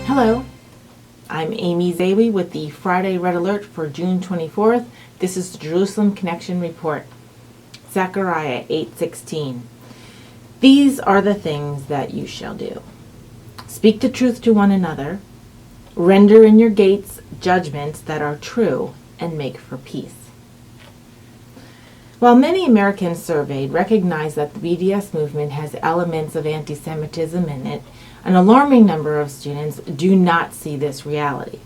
Hello, I'm Amy Zawi with the Friday Red Alert for June 24th. This is the Jerusalem Connection Report. Zechariah 8:16. These are the things that you shall do. Speak the truth to one another. Render in your gates judgments that are true and make for peace. While many Americans surveyed recognize that the BDS movement has elements of anti-Semitism in it, an alarming number of students do not see this reality.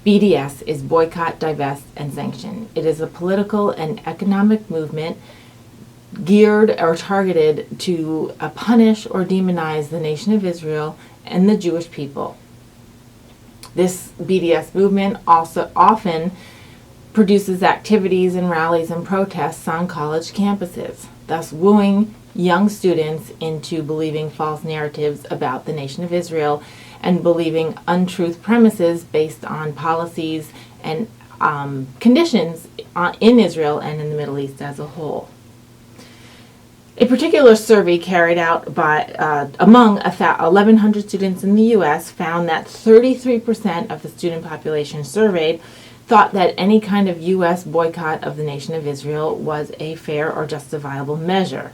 BDS is boycott, divest, and sanction. It is a political and economic movement geared or targeted to punish or demonize the nation of Israel and the Jewish people. This BDS movement also often produces activities and rallies and protests on college campuses, thus wooing young students into believing false narratives about the nation of Israel and believing untruth premises based on policies and conditions in Israel and in the Middle East as a whole. A particular survey carried out by among 1,100 students in the U.S. found that 33% of the student population surveyed thought that any kind of U.S. boycott of the nation of Israel was a fair or justifiable measure.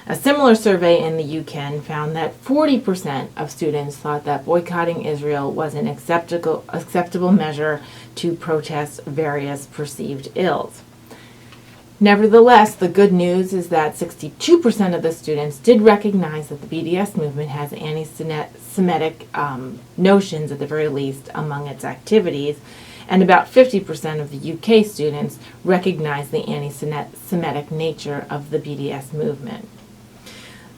A similar survey in the UK found that 40% of students thought that boycotting Israel was an acceptable measure to protest various perceived ills. Nevertheless, the good news is that 62% of the students did recognize that the BDS movement has anti-Semitic notions, at the very least, among its activities, and about 50% of the UK students recognize the anti-Semitic nature of the BDS movement.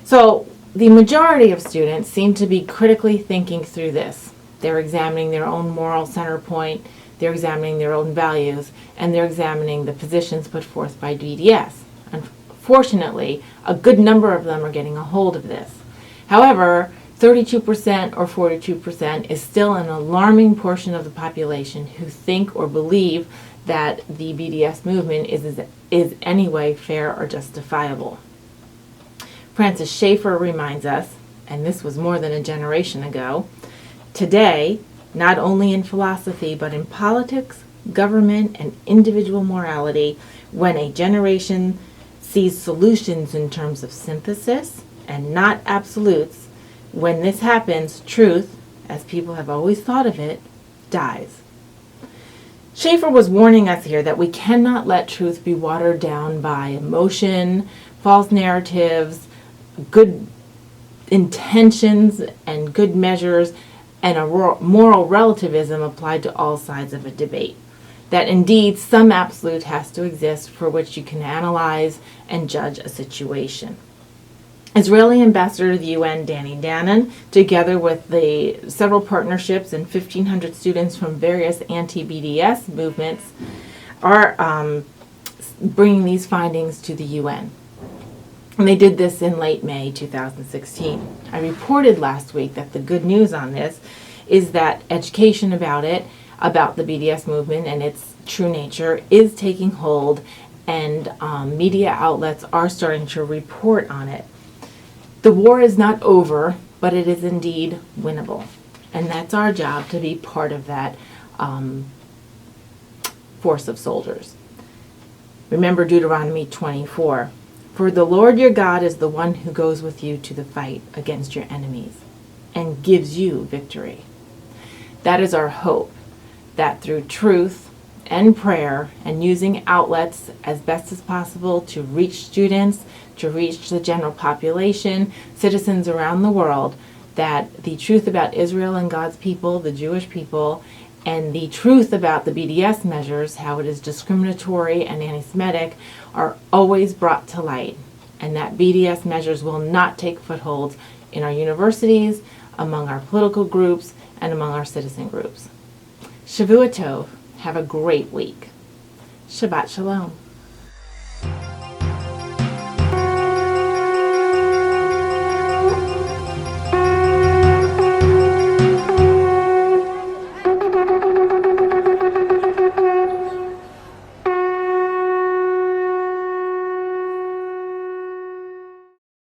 So the majority of students seem to be critically thinking through this. They're examining their own moral center point, they're examining their own values, and they're examining the positions put forth by BDS. Unfortunately, a good number of them are getting a hold of this. However, 32% or 42% is still an alarming portion of the population who think or believe that the BDS movement is anyway fair or justifiable. Francis Schaeffer reminds us, and this was more than a generation ago, today, not only in philosophy but in politics, government, and individual morality, when a generation sees solutions in terms of synthesis and not absolutes, when this happens, truth, as people have always thought of it, dies. Schaeffer was warning us here that we cannot let truth be watered down by emotion, false narratives, good intentions and good measures, and a moral relativism applied to all sides of a debate. That indeed some absolute has to exist for which you can analyze and judge a situation. Israeli ambassador to the UN, Danny Danon, together with the several partnerships and 1,500 students from various anti-BDS movements, are bringing these findings to the UN. And they did this in late May 2016. I reported last week that the good news on this is that education about it, about the BDS movement and its true nature, is taking hold, and media outlets are starting to report on it. The war is not over, but it is indeed winnable. And that's our job, to be part of that force of soldiers. Remember Deuteronomy 24. For the Lord your God is the one who goes with you to the fight against your enemies and gives you victory. That is our hope, that through truth and prayer and using outlets as best as possible to reach students, to reach the general population, citizens around the world, that the truth about Israel and God's people, the Jewish people, and the truth about the BDS measures, how it is discriminatory and anti-Semitic, are always brought to light, and that BDS measures will not take footholds in our universities, among our political groups, and among our citizen groups. Shavua Tov. Have a great week. Shabbat Shalom.